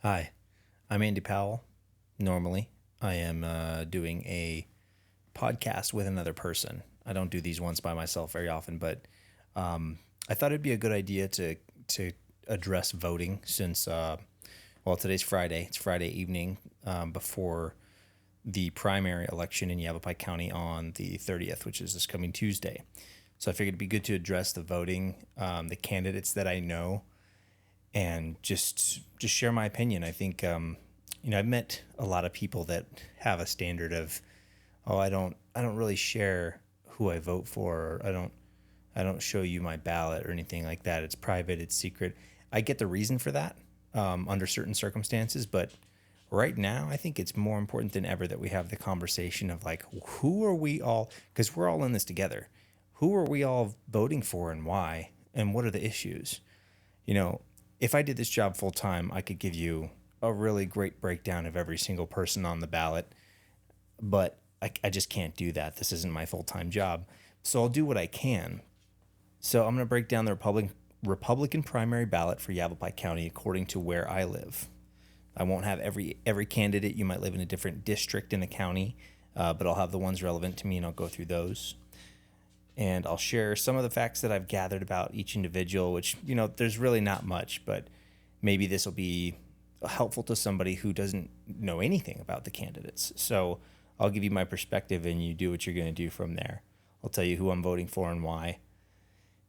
Hi, I'm Andy Powell. Normally, I am doing a podcast with another person. I don't do these ones by myself very often, but I thought it'd be a good idea to address voting since today's Friday. It's Friday evening before the primary election in Yavapai County on the 30th, which is this coming Tuesday. So I figured it'd be good to address the voting, the candidates that I know, and just share my opinion. I think I've met a lot of people that have a standard of, oh, I don't really share who I vote for, or I don't show you my ballot or anything like that. It's private, it's secret. I get the reason for that under certain circumstances, but right now I think it's more important than ever that we have the conversation of like, who are we all, because we're all in this together. Who are we all voting for and why, and what are the issues? You know, if I did this job full time, I could give you a really great breakdown of every single person on the ballot, but I just can't do that. This isn't my full time job. So I'll do what I can. So I'm going to break down the Republican primary ballot for Yavapai County according to where I live. I won't have every candidate. You might live in a different district in the county, but I'll have the ones relevant to me, and I'll go through those. And I'll share some of the facts that I've gathered about each individual, which, there's really not much, but maybe this will be helpful to somebody who doesn't know anything about the candidates. So I'll give you my perspective, and you do what you're going to do from there. I'll tell you who I'm voting for and why.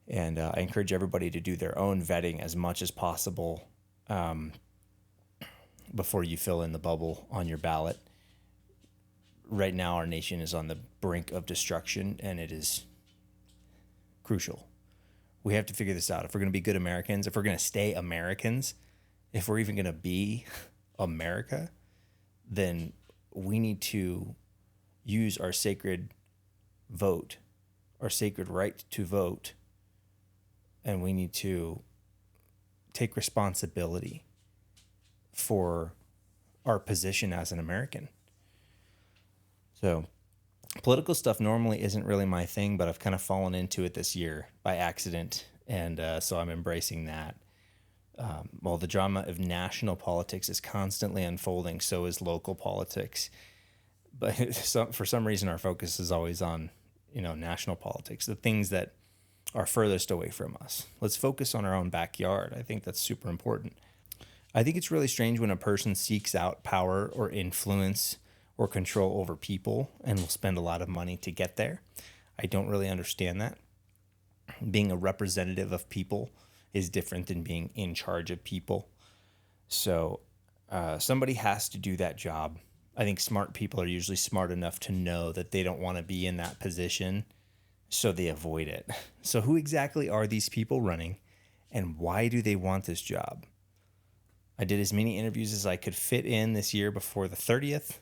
And I encourage everybody to do their own vetting as much as possible before you fill in the bubble on your ballot. Right now, our nation is on the brink of destruction, and it is crucial. We have to figure this out. If we're going to be good Americans, if we're going to stay Americans, if we're even going to be America, then we need to use our sacred vote, our sacred right to vote, and we need to take responsibility for our position as an American. So, political stuff normally isn't really my thing, but I've kind of fallen into it this year by accident, and so I'm embracing that. While the drama of national politics is constantly unfolding, so is local politics. But for some reason, our focus is always on, national politics, the things that are furthest away from us. Let's focus on our own backyard. I think that's super important. I think it's really strange when a person seeks out power or influence or control over people and will spend a lot of money to get there. I don't really understand that. Being a representative of people is different than being in charge of people. So somebody has to do that job. I think smart people are usually smart enough to know that they don't want to be in that position, so they avoid it. So who exactly are these people running, and why do they want this job? I did as many interviews as I could fit in this year before the 30th.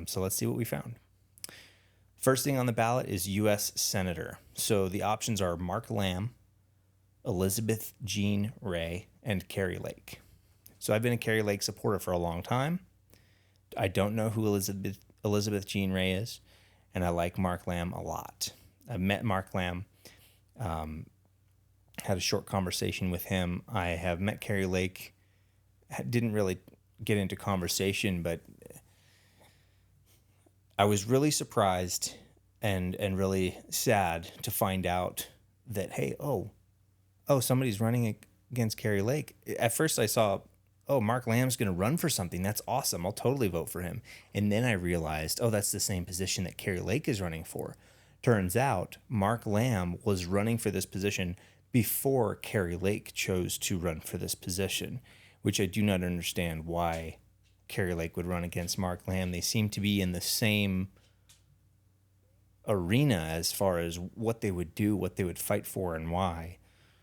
So let's see what we found. First thing on the ballot is U.S. Senator. So the options are Mark Lamb, Elizabeth Jean Ray, and Carrie Lake. So I've been a Carrie Lake supporter for a long time. I don't know who Elizabeth Jean Ray is, and I like Mark Lamb a lot. I met Mark Lamb, had a short conversation with him. I have met Carrie Lake, didn't really get into conversation, but I was really surprised and really sad to find out that, hey, somebody's running against Carrie Lake. At first I saw, Mark Lamb's going to run for something. That's awesome. I'll totally vote for him. And then I realized, that's the same position that Carrie Lake is running for. Turns out Mark Lamb was running for this position before Carrie Lake chose to run for this position, which I do not understand why Carrie Lake would run against Mark Lamb. They seem to be in the same arena as far as what they would do, what they would fight for, and why.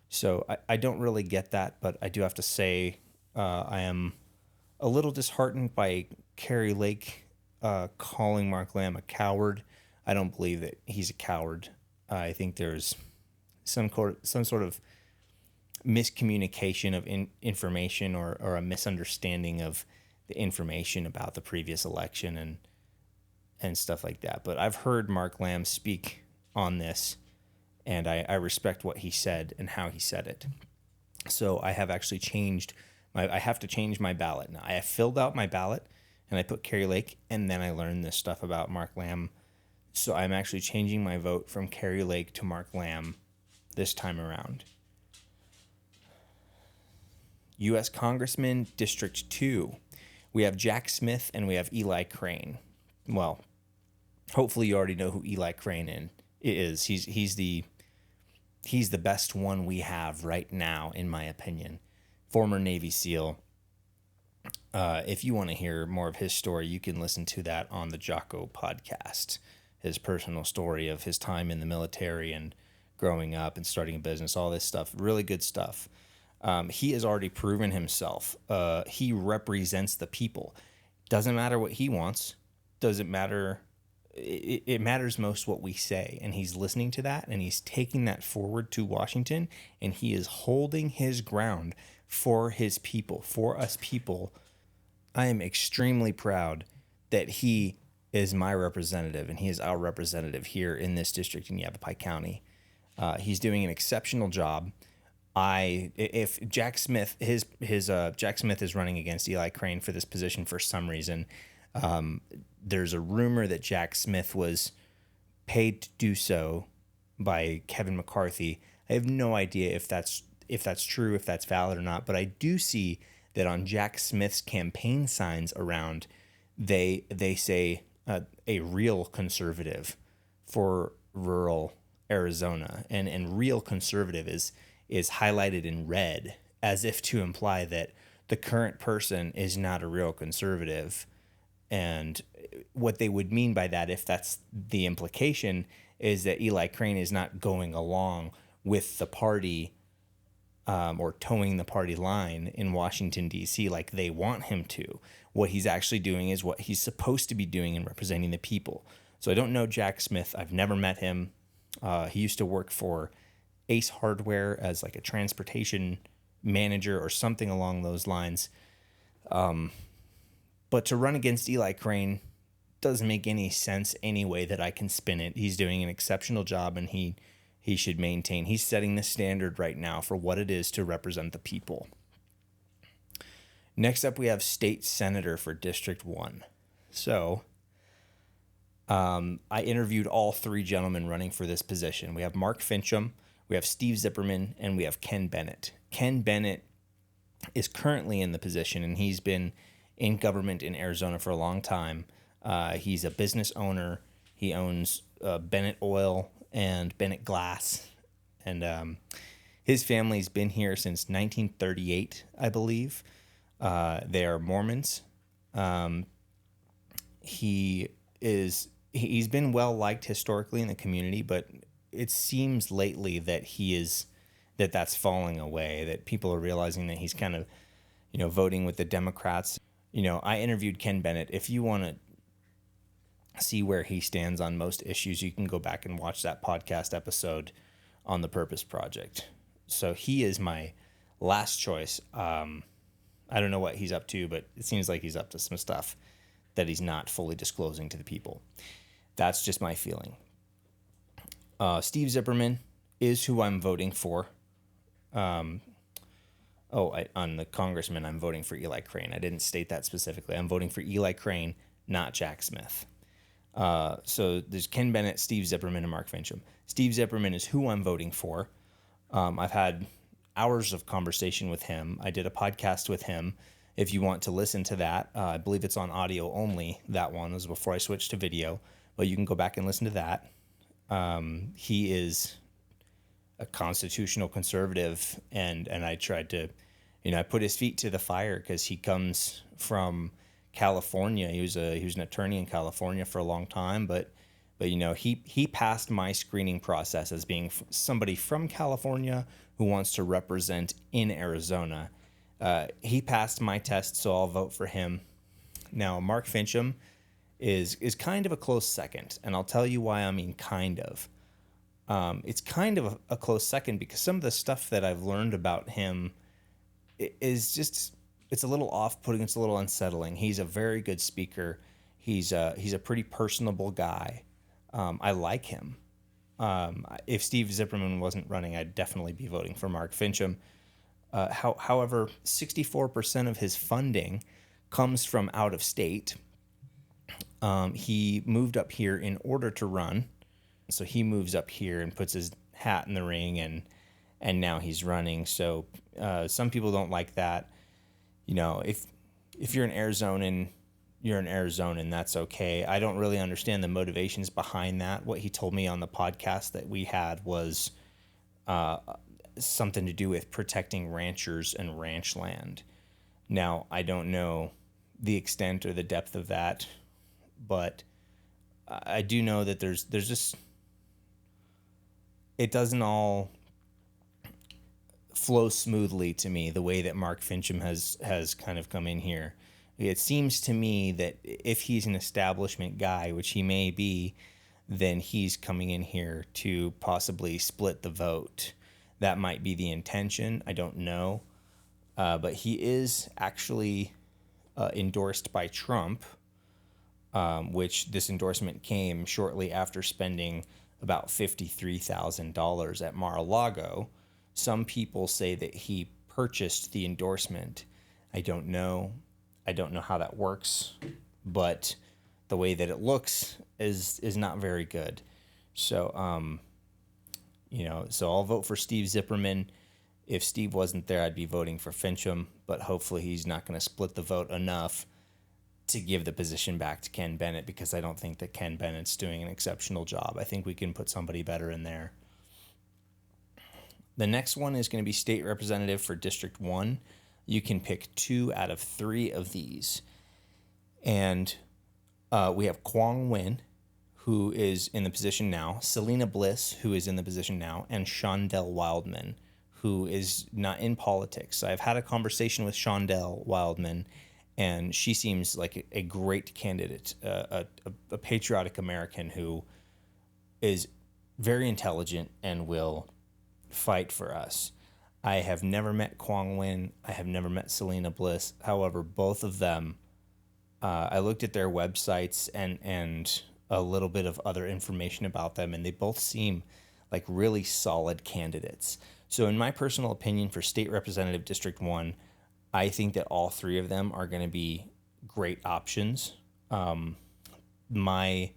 So I don't really get that, but I do have to say I am a little disheartened by Carrie Lake calling Mark Lamb a coward. I don't believe that he's a coward. I think there's some sort of miscommunication of information or a misunderstanding of the information about the previous election and stuff like that. But I've heard Mark Lamb speak on this, and I respect what he said and how he said it. So I have actually changed I have to change my ballot now. I have filled out my ballot and I put Kari Lake, and then I learned this stuff about Mark Lamb. So I'm actually changing my vote from Kari Lake to Mark Lamb this time around. U.S. Congressman, District 2. We have Jack Smith and we have Eli Crane. Well, hopefully you already know who Eli Crane is. He's the best one we have right now, in my opinion. Former Navy SEAL. If you want to hear more of his story, you can listen to that on the Jocko podcast. His personal story of his time in the military and growing up and starting a business, all this stuff. Really good stuff. He has already proven himself. He represents the people. Doesn't matter what he wants. Doesn't matter. It matters most what we say. And he's listening to that, and he's taking that forward to Washington, and he is holding his ground for his people, for us people. I am extremely proud that he is my representative, and he is our representative here in this district in Yavapai County. He's doing an exceptional job. If Jack Smith, Jack Smith is running against Eli Crane for this position for some reason. There's a rumor that Jack Smith was paid to do so by Kevin McCarthy. I have no idea if that's true, if that's valid or not, but I do see that on Jack Smith's campaign signs around, they say a real conservative for rural Arizona, and real conservative is highlighted in red, as if to imply that the current person is not a real conservative. And what they would mean by that, if that's the implication, is that Eli Crane is not going along with the party or towing the party line in Washington, D.C. like they want him to. What he's actually doing is what he's supposed to be doing and representing the people. So I don't know Jack Smith. I've never met him. He used to work for Ace Hardware as like a transportation manager or something along those lines. But to run against Eli Crane doesn't make any sense any way that I can spin it. He's doing an exceptional job, and he should maintain. He's setting the standard right now for what it is to represent the people. Next up, we have state senator for District 1. So I interviewed all three gentlemen running for this position. We have Mark Fincham, we have Steve Zipperman, and we have Ken Bennett. Ken Bennett is currently in the position, and he's been in government in Arizona for a long time. He's a business owner. He owns Bennett Oil and Bennett Glass. And his family's been here since 1938, I believe. They are Mormons. He's been well liked historically in the community, but it seems lately that that's falling away, that people are realizing that he's kind of, voting with the Democrats. I interviewed Ken Bennett. If you want to see where he stands on most issues, you can go back and watch that podcast episode on the Purpose Project. So he is my last choice. I don't know what he's up to, but it seems like he's up to some stuff that he's not fully disclosing to the people. That's just my feeling. Steve Zipperman is who I'm voting for. On the congressman, I'm voting for Eli Crane. I didn't state that specifically. I'm voting for Eli Crane, not Jack Smith. So there's Ken Bennett, Steve Zipperman, and Mark Fincham. Steve Zipperman is who I'm voting for. I've had hours of conversation with him. I did a podcast with him. If you want to listen to that, I believe it's on audio only. That one was before I switched to video, but you can go back and listen to that. He is a constitutional conservative, and I tried to, I put his feet to the fire because he comes from California. He was an attorney in California for a long time, but he passed my screening process as being somebody from California who wants to represent in Arizona. He passed my test, so I'll vote for him. Now, Mark Fincham is kind of a close second, and I'll tell you why I mean kind of. It's kind of a close second because some of the stuff that I've learned about him is just, it's a little off-putting, it's a little unsettling. He's a very good speaker. He's a pretty personable guy. I like him. If Steve Zipperman wasn't running, I'd definitely be voting for Mark Fincham. However, 64% of his funding comes from out of state. He moved up here in order to run. So he moves up here and puts his hat in the ring, and now he's running. So some people don't like that. You know, if you're an Arizonan, you're an Arizonan, that's okay. I don't really understand the motivations behind that. What he told me on the podcast that we had was something to do with protecting ranchers and ranch land. Now, I don't know the extent or the depth of that, but I do know that there's just, it doesn't all flow smoothly to me the way that Mark Fincham has kind of come in here. It seems to me that if he's an establishment guy, which he may be, then he's coming in here to possibly split the vote. That might be the intention. I don't know. But he is actually endorsed by Trump, which this endorsement came shortly after spending about $53,000 at Mar-a-Lago. Some people say that he purchased the endorsement. I don't know. I don't know how that works, but the way that it looks is not very good. So, so I'll vote for Steve Zipperman. If Steve wasn't there, I'd be voting for Fincham, but hopefully he's not going to split the vote enough to give the position back to Ken Bennett, because I don't think that Ken Bennett's doing an exceptional job. I think we can put somebody better in there. The next one is going to be state representative for District 1. You can pick 2 out of 3 of these. And we have Quang Nguyen, who is in the position now, Selena Bliss, who is in the position now, and Shondell Wildman, who is not in politics. I've had a conversation with Shondell Wildman, and she seems like a great candidate, a patriotic American who is very intelligent and will fight for us. I have never met Quang Nguyen. I have never met Selena Bliss. However, both of them, I looked at their websites and a little bit of other information about them, and they both seem like really solid candidates. So in my personal opinion, for State Representative District 1, I think that all 3 of them are going to be great options. My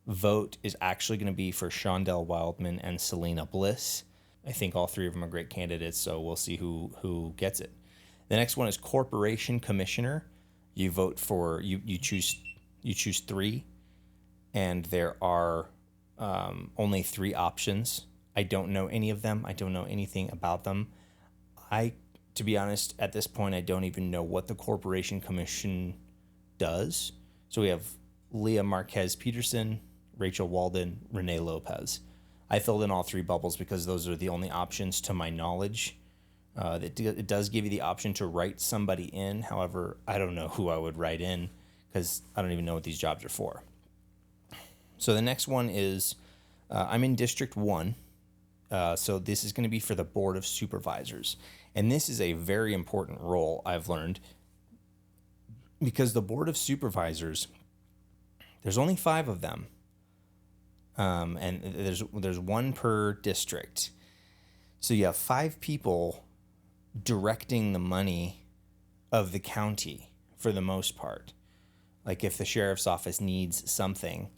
vote is actually going to be for Shondell Wildman and Selena Bliss. I think all 3 of them are great candidates, so we'll see who gets it. The next one is Corporation Commissioner. You vote for, you choose 3, and there are only 3 options. I don't know any of them. I don't know anything about them. To be honest, at this point, I don't even know what the Corporation Commission does. So we have Leah Marquez Peterson, Rachel Walden, Renee Lopez. I filled in all 3 bubbles because those are the only options to my knowledge. It does give you the option to write somebody in. However, I don't know who I would write in because I don't even know what these jobs are for. So the next one is, I'm in District 1. So this is going to be for the Board of Supervisors. And this is a very important role, I've learned, because the Board of Supervisors, there's only 5 of them. And there's 1 per district. So you have 5 people directing the money of the county for the most part. Like if the sheriff's office needs something,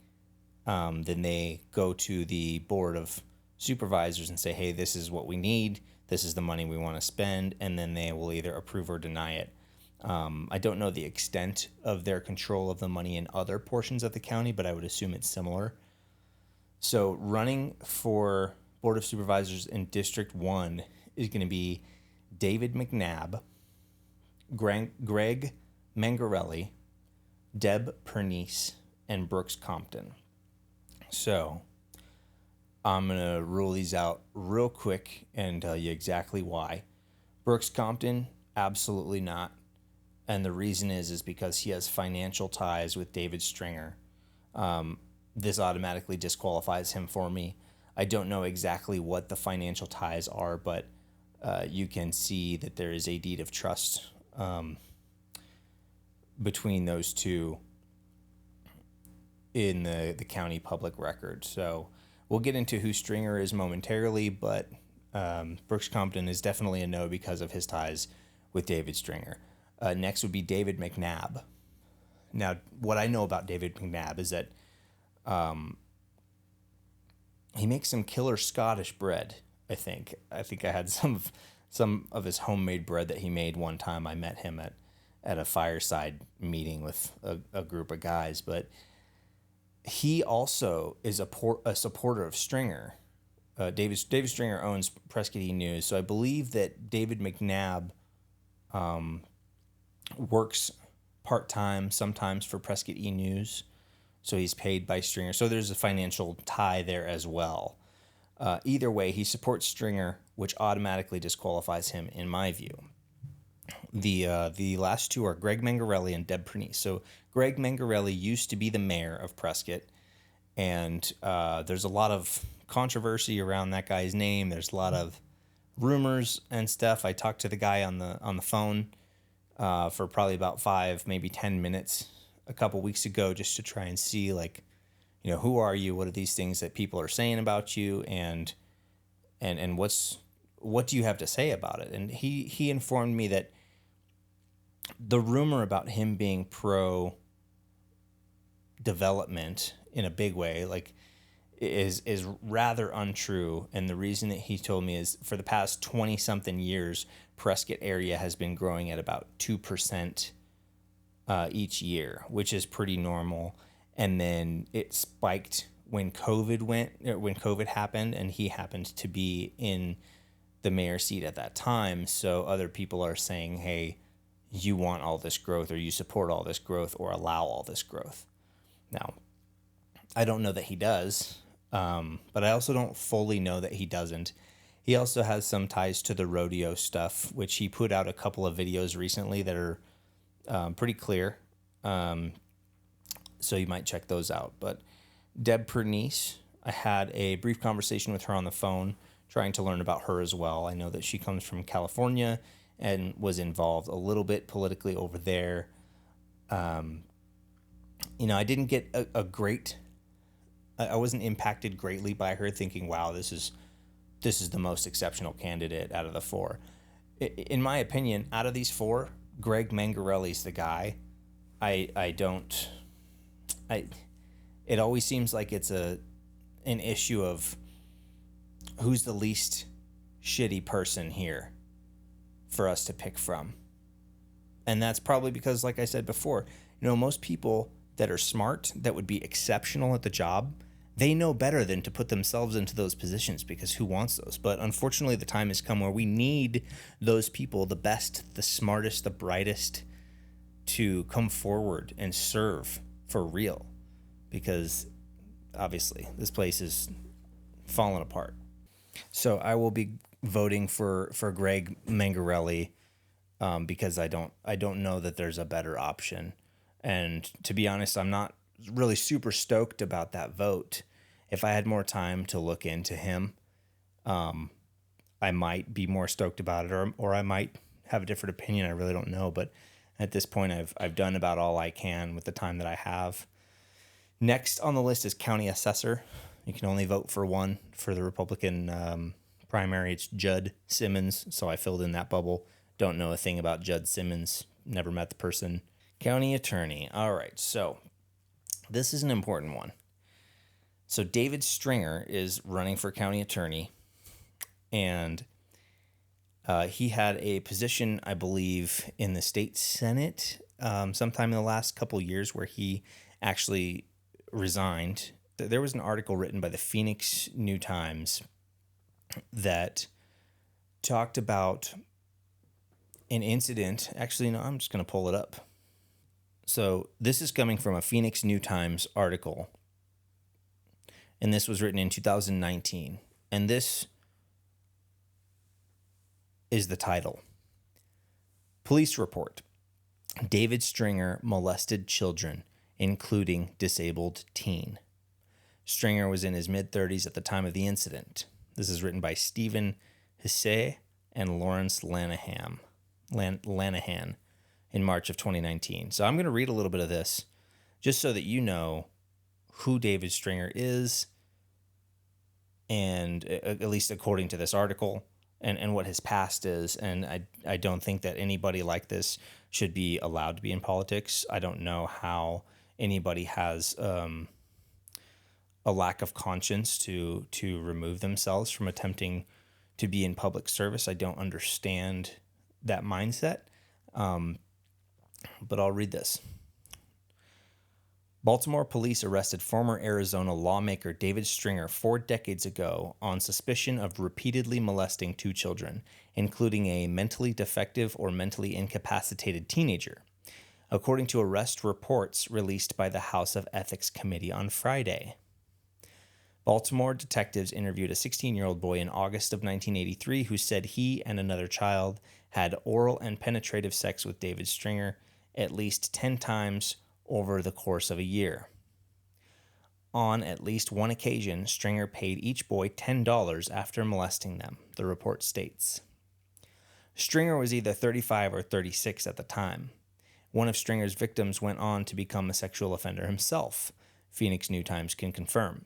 then they go to the Board of Supervisors and say, hey, this is what we need. This is the money we want to spend. And then they will either approve or deny it. I don't know the extent of their control of the money in other portions of the county, but I would assume it's similar. So running for Board of Supervisors in District 1 is going to be David McNabb, Greg Mangarelli, Deb Pernice, and Brooks Compton. So I'm going to rule these out real quick and tell you exactly why. Brooks Compton, absolutely not. And the reason is because he has financial ties with David Stringer. This automatically disqualifies him for me. I don't know exactly what the financial ties are, but you can see that there is a deed of trust between those two in the county public record. So we'll get into who Stringer is momentarily, but Brooks Compton is definitely a no because of his ties with David Stringer. Next would be David McNabb. Now, what I know about David McNabb is that he makes some killer Scottish bread. I think I had some of his homemade bread that he made one time. I met him at a fireside meeting with a group of guys, but he also is a supporter of Stringer. David Stringer owns Prescott E-News, so I believe that David McNabb works part-time sometimes for Prescott E-News, so he's paid by Stringer. So there's a financial tie there as well. Either way, he supports Stringer, which automatically disqualifies him, in my view. The last two are Greg Mangarelli and Deb Pernice. So Greg Mangarelli used to be the mayor of Prescott, and there's a lot of controversy around that guy's name. There's a lot of rumors and stuff. I talked to the guy on the phone for probably about 5, maybe 10 minutes a couple weeks ago, just to try and see, like, you know, who are you? What are these things that people are saying about you, and what do you have to say about it? And he informed me that the rumor about him being pro development in a big way, like, is rather untrue. And the reason that he told me is, for the past 20 something years, Prescott area has been growing at about 2% each year, which is pretty normal. And then it spiked when COVID happened, and he happened to be in the mayor's seat at that time. So other people are saying, hey, you want all this growth, or you support all this growth, or allow all this growth. Now, I don't know that he does, but I also don't fully know that he doesn't. He also has some ties to the rodeo stuff, which he put out a couple of videos recently that are pretty clear. So you might check those out. But Deb Pernice, I had a brief conversation with her on the phone, trying to learn about her as well. I know that she comes from California and was involved a little bit politically over there. I didn't get a great... I wasn't impacted greatly by her, thinking, wow, this is the most exceptional candidate out of the four. In my opinion, out of these four, Greg Mangarelli's the guy. It always seems like it's an issue of who's the least shitty person here for us to pick from. And that's probably because, like I said before, most people that are smart, that would be exceptional at the job, they know better than to put themselves into those positions, because who wants those? But unfortunately, the time has come where we need those people, the best, the smartest, the brightest, to come forward and serve for real, because obviously this place is falling apart. So I will be voting for Greg Mangarelli because I don't know that there's a better option. And to be honest, I'm not really super stoked about that vote. If I had more time to look into him, I might be more stoked about it, or I might have a different opinion. I really don't know. But at this point, I've done about all I can with the time that I have. Next on the list is county assessor. You can only vote for one for the Republican primary. It's Judd Simmons, so I filled in that bubble. Don't know a thing about Judd Simmons. Never met the person. County attorney. All right, so this is an important one. So David Stringer is running for county attorney, and he had a position, I believe, in the state Senate sometime in the last couple years, where he actually resigned. There was an article written by the Phoenix New Times that talked about an incident. Actually, no, I'm just going to pull it up. So this is coming from a Phoenix New Times article, and this was written in 2019. And this is the title. Police report. David Stringer molested children, including disabled teen. Stringer was in his mid-30s at the time of the incident. This is written by Stephen Hisse and Lawrence Lanahan in March of 2019. So I'm going to read a little bit of this just so that you know who David Stringer is, and at least according to this article, and what his past is. And I don't think that anybody like this should be allowed to be in politics. I don't know how anybody has a lack of conscience to remove themselves from attempting to be in public service. I don't understand that mindset. But I'll read this. Baltimore police arrested former Arizona lawmaker David Stringer 4 decades ago on suspicion of repeatedly molesting 2 children, including a mentally defective or mentally incapacitated teenager, according to arrest reports released by the House of Ethics Committee on Friday. Baltimore detectives interviewed a 16-year-old boy in August of 1983 who said he and another child had oral and penetrative sex with David Stringer at least 10 times over the course of a year. On at least one occasion, Stringer paid each boy $10 after molesting them, the report states. Stringer was either 35 or 36 at the time. One of Stringer's victims went on to become a sexual offender himself, Phoenix New Times can confirm.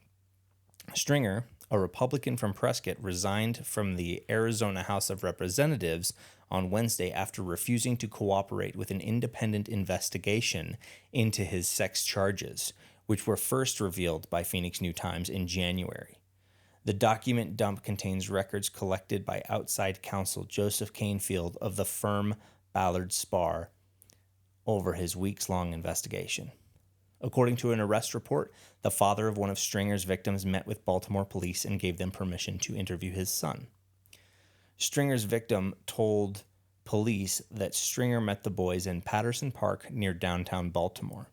Stringer, a Republican from Prescott, resigned from the Arizona House of Representatives on Wednesday after refusing to cooperate with an independent investigation into his sex charges, which were first revealed by Phoenix New Times in January. The document dump contains records collected by outside counsel Joseph Canfield of the firm Ballard Spahr over his weeks-long investigation. According to an arrest report, the father of one of Stringer's victims met with Baltimore police and gave them permission to interview his son. Stringer's victim told police that Stringer met the boys in Patterson Park near downtown Baltimore.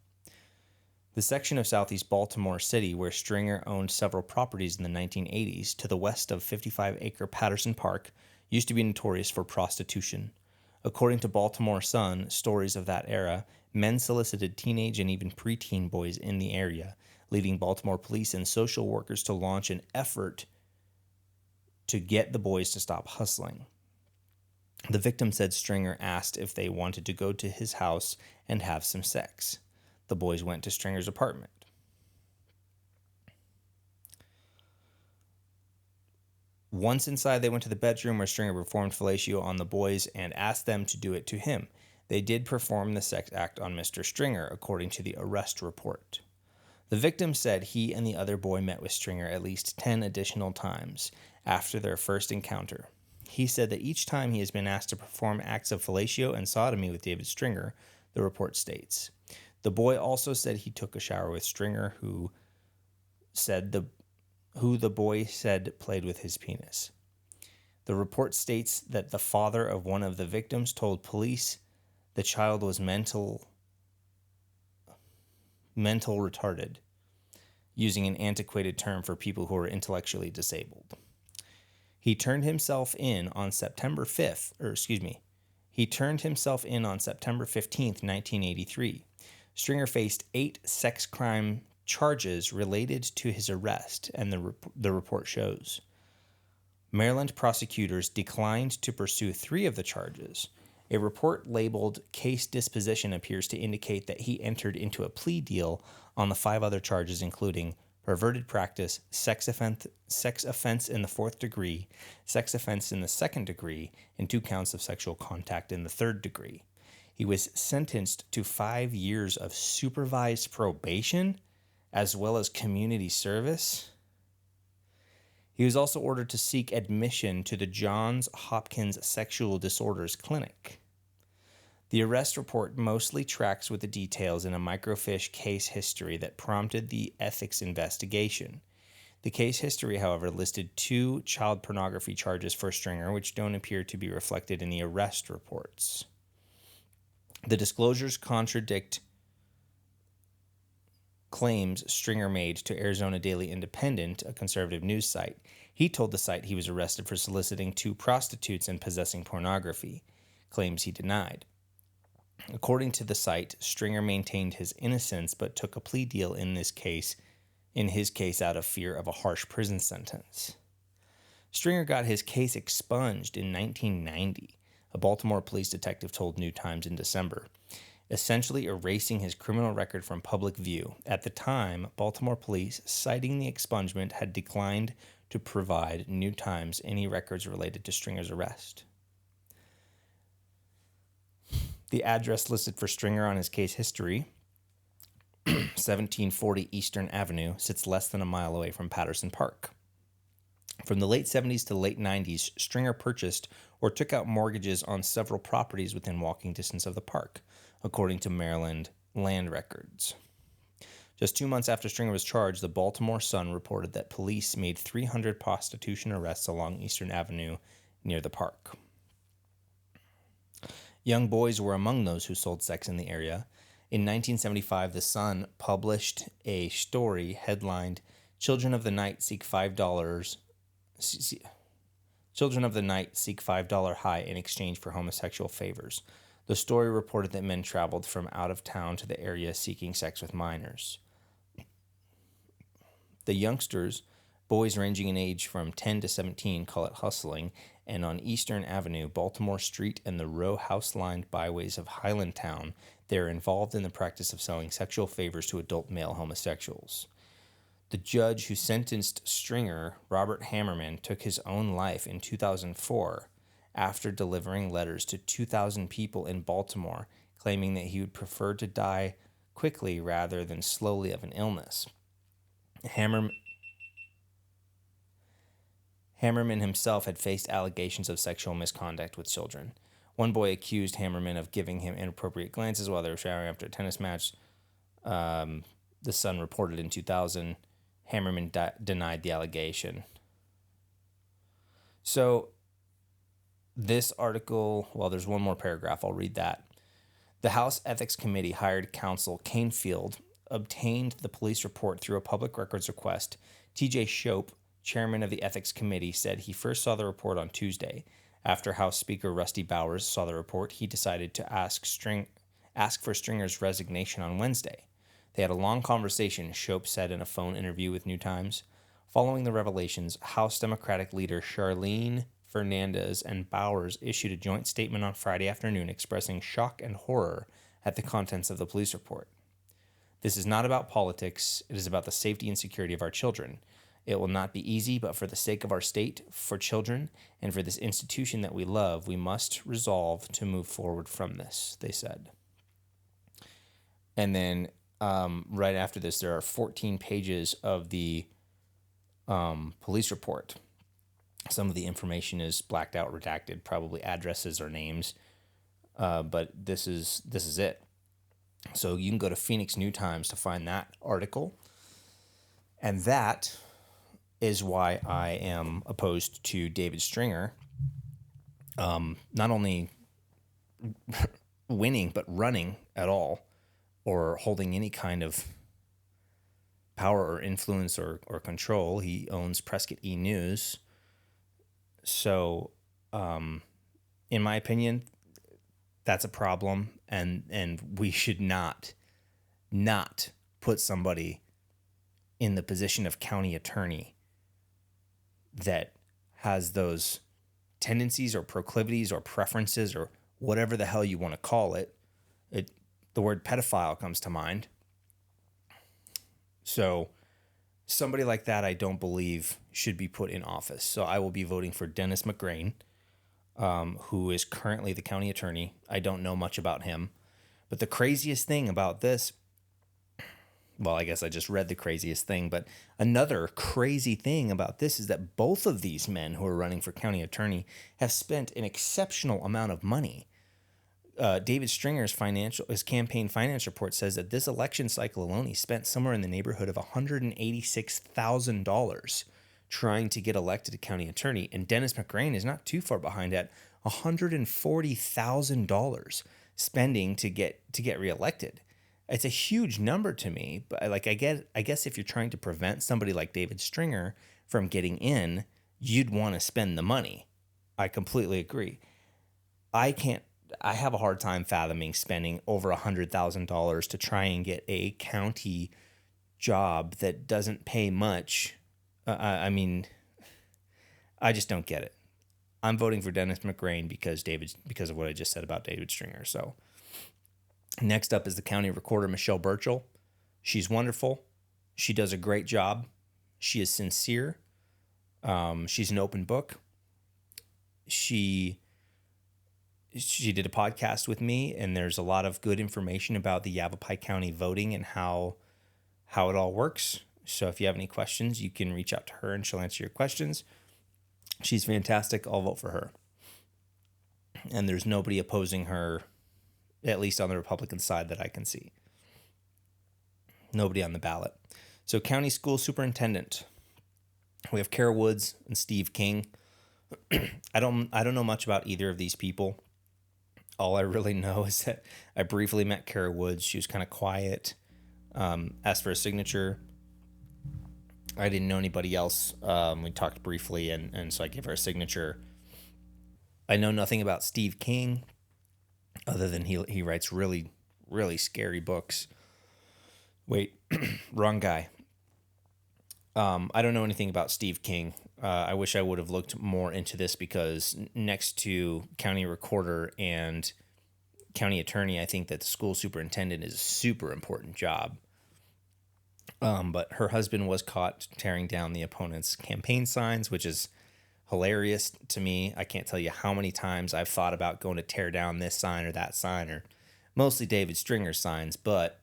The section of southeast Baltimore City where Stringer owned several properties in the 1980s to the west of 55-acre Patterson Park used to be notorious for prostitution. According to Baltimore Sun, stories of that era, men solicited teenage and even preteen boys in the area, leading Baltimore police and social workers to launch an effort to get the boys to stop hustling. The victim said Stringer asked if they wanted to go to his house and have some sex. The boys went to Stringer's apartment. Once inside, they went to the bedroom where Stringer performed fellatio on the boys and asked them to do it to him. They did perform the sex act on Mr. Stringer, according to the arrest report. The victim said he and the other boy met with Stringer at least 10 additional times after their first encounter. He said that each time he has been asked to perform acts of fellatio and sodomy with David Stringer, the report states. The boy also said he took a shower with Stringer, who the boy said played with his penis. The report states that the father of one of the victims told police the child was mental retarded, using an antiquated term for people who are intellectually disabled. He turned himself in on September 15th, 1983. Stringer faced 8 sex crime charges related to his arrest, and the report shows. Maryland prosecutors declined to pursue 3 of the charges. A report labeled case disposition appears to indicate that he entered into a plea deal on the 5 other charges, including perverted practice, sex offense in the 4th degree, sex offense in the 2nd degree, and 2 counts of sexual contact in the 3rd degree. He was sentenced to 5 years of supervised probation, as well as community service. He was also ordered to seek admission to the Johns Hopkins Sexual Disorders Clinic. The arrest report mostly tracks with the details in a microfiche case history that prompted the ethics investigation. The case history, however, listed 2 child pornography charges for Stringer, which don't appear to be reflected in the arrest reports. The disclosures contradict claims Stringer made to Arizona Daily Independent, a conservative news site. He told the site he was arrested for soliciting 2 prostitutes and possessing pornography, claims he denied. According to the site, Stringer maintained his innocence but took a plea deal in his case out of fear of a harsh prison sentence. Stringer got his case expunged in 1990, a Baltimore police detective told New Times in December, essentially erasing his criminal record from public view. At the time, Baltimore police, citing the expungement, had declined to provide New Times any records related to Stringer's arrest. The address listed for Stringer on his case history, 1740 Eastern Avenue, sits less than a mile away from Patterson Park. From the late 70s to late 90s, Stringer purchased or took out mortgages on several properties within walking distance of the park, according to Maryland land records. Just 2 months after Stringer was charged, the Baltimore Sun reported that police made 300 prostitution arrests along Eastern Avenue near the park. Young boys were among those who sold sex in the area. In 1975, the Sun published a story headlined, Children of the Night seek $5 high in exchange for homosexual favors. The story reported that men traveled from out of town to the area seeking sex with minors. The youngsters, boys ranging in age from 10 to 17, call it hustling, and on Eastern Avenue, Baltimore Street, and the row house-lined byways of Highlandtown, they are involved in the practice of selling sexual favors to adult male homosexuals. The judge who sentenced Stringer, Robert Hammerman, took his own life in 2004 after delivering letters to 2,000 people in Baltimore, claiming that he would prefer to die quickly rather than slowly of an illness. Hammerman himself had faced allegations of sexual misconduct with children. One boy accused Hammerman of giving him inappropriate glances while they were showering after a tennis match. The Sun reported in 2000. Hammerman denied the allegation. So this article, well, there's one more paragraph. I'll read that. The House Ethics Committee hired counsel Canefield, obtained the police report through a public records request. T.J. Shope, chairman of the Ethics Committee, said he first saw the report on Tuesday. After House Speaker Rusty Bowers saw the report, he decided to ask for Stringer's resignation on Wednesday. They had a long conversation, Shope said in a phone interview with New Times. Following the revelations, House Democratic leader Charlene Fernandez and Bowers issued a joint statement on Friday afternoon expressing shock and horror at the contents of the police report. This is not about politics. It is about the safety and security of our children. It will not be easy, but for the sake of our state, for children, and for this institution that we love, we must resolve to move forward from this, they said. And then right after this, there are 14 pages of the police report. Some of the information is blacked out, redacted, probably addresses or names, but this is it. So you can go to Phoenix New Times to find that article, and that is why I am opposed to David Stringer not only winning, but running at all, or holding any kind of power or influence or control. He owns Prescott E-News. So, in my opinion, that's a problem, and we should not put somebody in the position of county attorney that has those tendencies or proclivities or preferences or whatever the hell you want to call it. The word pedophile comes to mind. So somebody like that, I don't believe should be put in office. So I will be voting for Dennis McGrain, who is currently the county attorney. I don't know much about him. But the craziest thing about this, well, I guess I just read the craziest thing, but another crazy thing about this is that both of these men who are running for county attorney have spent an exceptional amount of money. David Stringer's his campaign finance report says that this election cycle alone, he spent somewhere in the neighborhood of $186,000 trying to get elected to county attorney. And Dennis McGrain is not too far behind at $140,000 spending to get reelected. It's a huge number to me, but I guess if you're trying to prevent somebody like David Stringer from getting in, you'd want to spend the money. I completely agree. I have a hard time fathoming spending over $100,000 to try and get a county job that doesn't pay much. I just don't get it. I'm voting for Dennis McGrain because of what I just said about David Stringer. So next up is the county recorder, Michelle. She's wonderful. She does a great job. She is sincere. She's an open book. She did a podcast with me, and there's a lot of good information about the Yavapai County voting and how it all works. So if you have any questions, you can reach out to her and she'll answer your questions. She's fantastic. I'll vote for her. And there's nobody opposing her, at least on the Republican side that I can see. Nobody on the ballot. So county school superintendent. We have Kara Woods and Steve King. I don't know much about either of these people. All I really know is that I briefly met Kara Woods. She was kind of quiet. Asked for a signature. I didn't know anybody else. We talked briefly, and so I gave her a signature. I know nothing about Steve King, other than he writes really, really scary books. Wait, wrong guy. I don't know anything about Steve King. I wish I would have looked more into this, because next to county recorder and county attorney, I think that the school superintendent is a super important job. But her husband was caught tearing down the opponent's campaign signs, which is hilarious to me. I can't tell you how many times I've thought about going to tear down this sign or that sign, or mostly David Stringer's signs. But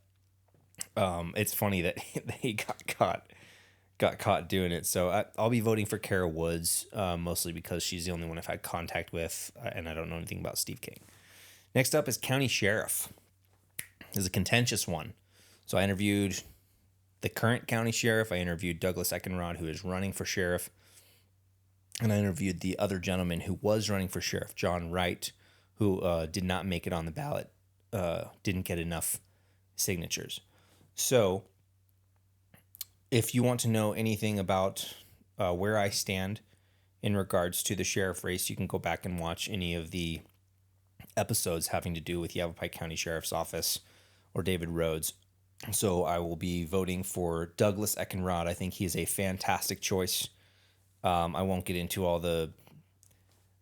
it's funny that he got caught doing it. So I'll be voting for Kara Woods, mostly because she's the only one I've had contact with, and I don't know anything about Steve King. Next up is county sheriff. This is a contentious one. So I interviewed the current county sheriff. I interviewed Douglas Eckenrod, who is running for sheriff. And I interviewed the other gentleman who was running for sheriff, John Wright, who did not make it on the ballot, didn't get enough signatures. So if you want to know anything about where I stand in regards to the sheriff race, you can go back and watch any of the episodes having to do with Yavapai County Sheriff's Office or David Rhodes. So I will be voting for Douglas Eckenrod. I think he is a fantastic choice. I won't get into all the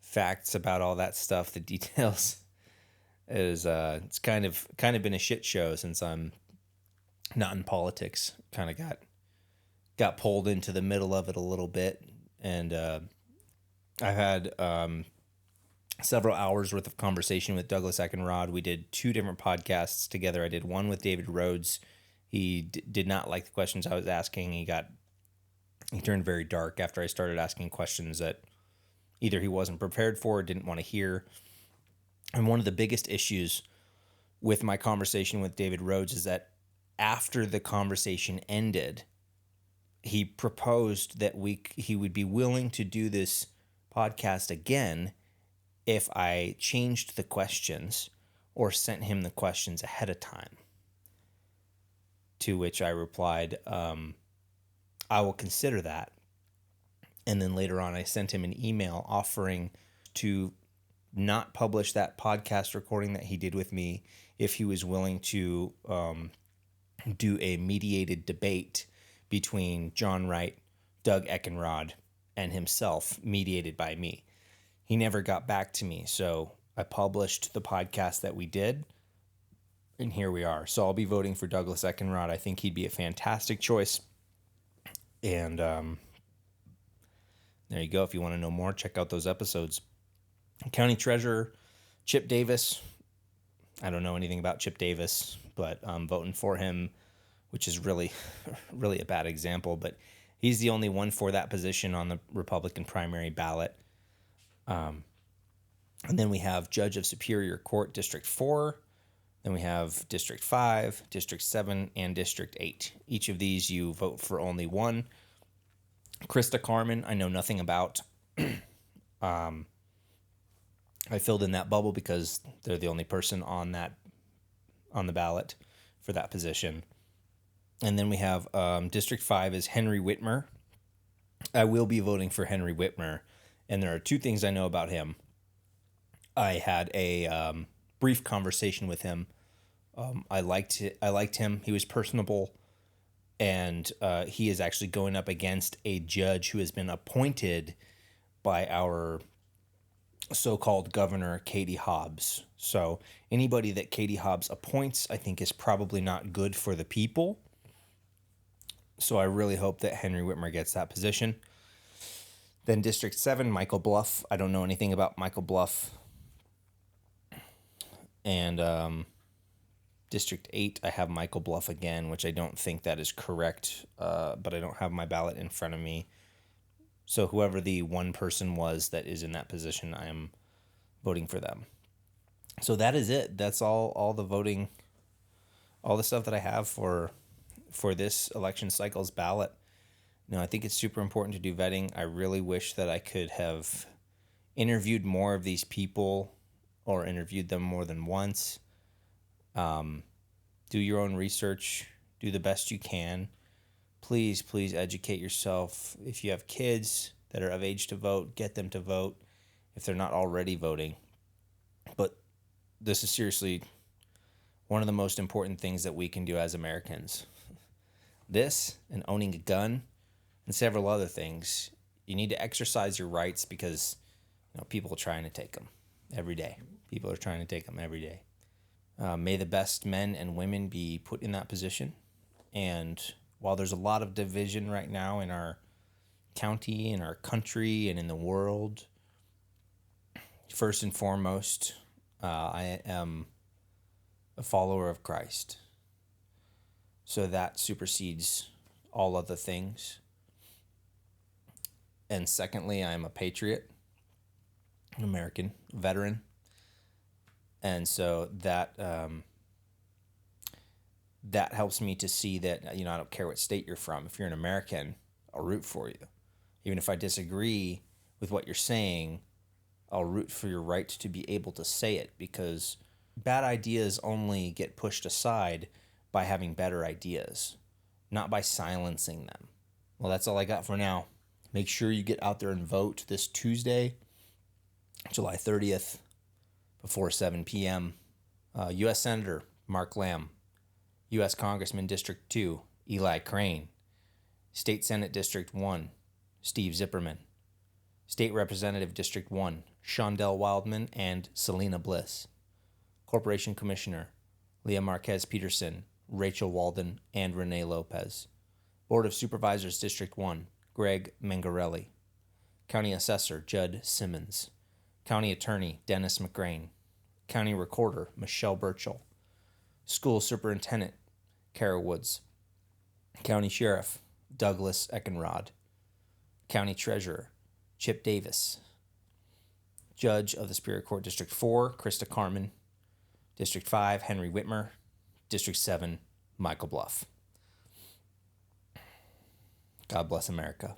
facts about all that stuff, the details. It's kind of been a shit show since I'm not in politics. Kind of got pulled into the middle of it a little bit, and I've had several hours worth of conversation with Douglas Eckenrod. We did 2 different podcasts together. I did one with David Rhodes. He did not like the questions I was asking. He turned very dark after I started asking questions that either he wasn't prepared for or didn't want to hear. And one of the biggest issues with my conversation with David Rhodes is that after the conversation ended, he proposed that he would be willing to do this podcast again if I changed the questions or sent him the questions ahead of time. To which I replied, I will consider that. And then later on, I sent him an email offering to not publish that podcast recording that he did with me if he was willing to do a mediated debate between John Wright, Doug Eckenrod, and himself, mediated by me. He never got back to me, so I published the podcast that we did, and here we are. So I'll be voting for Douglas Eckenrod. I think he'd be a fantastic choice. And there you go. If you want to know more, check out those episodes. County Treasurer, Chip Davis. I don't know anything about Chip Davis, but I'm voting for him, which is really, really a bad example. But he's the only one for that position on the Republican primary ballot. And then we have Judge of Superior Court, District 4. Then we have District 5, District 7, and District 8. Each of these you vote for only one. Krista Carmen, I know nothing about. I filled in that bubble because they're the only person on the ballot for that position. And then we have District 5 is Henry Whitmer. I will be voting for Henry Whitmer, and there are 2 things I know about him. I had a brief conversation with him. I liked him. He was personable, and he is actually going up against a judge who has been appointed by our so-called governor, Katie Hobbs. So anybody that Katie Hobbs appoints, I think, is probably not good for the people. So I really hope that Henry Whitmer gets that position. Then District 7, Michael Bluff. I don't know anything about Michael Bluff. And District 8, I have Michael Bluff again, which I don't think that is correct, but I don't have my ballot in front of me. So whoever the one person was that is in that position, I am voting for them. So that is it. That's all the voting, all the stuff that I have for this election cycle's ballot. I think it's super important to do vetting. I really wish that I could have interviewed more of these people or interviewed them more than once. Do your own research. Do the best you can. Please educate yourself. If you have kids that are of age to vote, get them to vote if they're not already voting. But this is seriously one of the most important things that we can do as Americans. This and owning a gun and several other things. You need to exercise your rights because people are trying to take them every day. People are trying to take them every day. May the best men and women be put in that position. And while there's a lot of division right now in our county, in our country, and in the world, first and foremost, I am a follower of Christ. So that supersedes all other things. And secondly, I'm a patriot, an American veteran. And so that helps me to see that, I don't care what state you're from. If you're an American, I'll root for you. Even if I disagree with what you're saying, I'll root for your right to be able to say it, because bad ideas only get pushed aside by having better ideas, not by silencing them. Well, that's all I got for now. Make sure you get out there and vote this Tuesday, July 30th, before 7 p.m. U.S. Senator Mark Lamb, U.S. Congressman District 2, Eli Crane, State Senate District 1, Steve Zipperman, State Representative District 1, Shondell Wildman and Selena Bliss, Corporation Commissioner Leah Marquez Peterson, Rachel Walden, and Renee Lopez, Board of Supervisors District 1, Greg Mangarelli, County Assessor Judd Simmons, County Attorney Dennis McGrain, County Recorder Michelle Burchell, School Superintendent Kara Woods, County Sheriff Douglas Eckenrod, County Treasurer Chip Davis, Judge of the Superior Court District 4 Krista Carmen, District 5 Henry Whitmer, District 7 Michael Bluff. God bless America.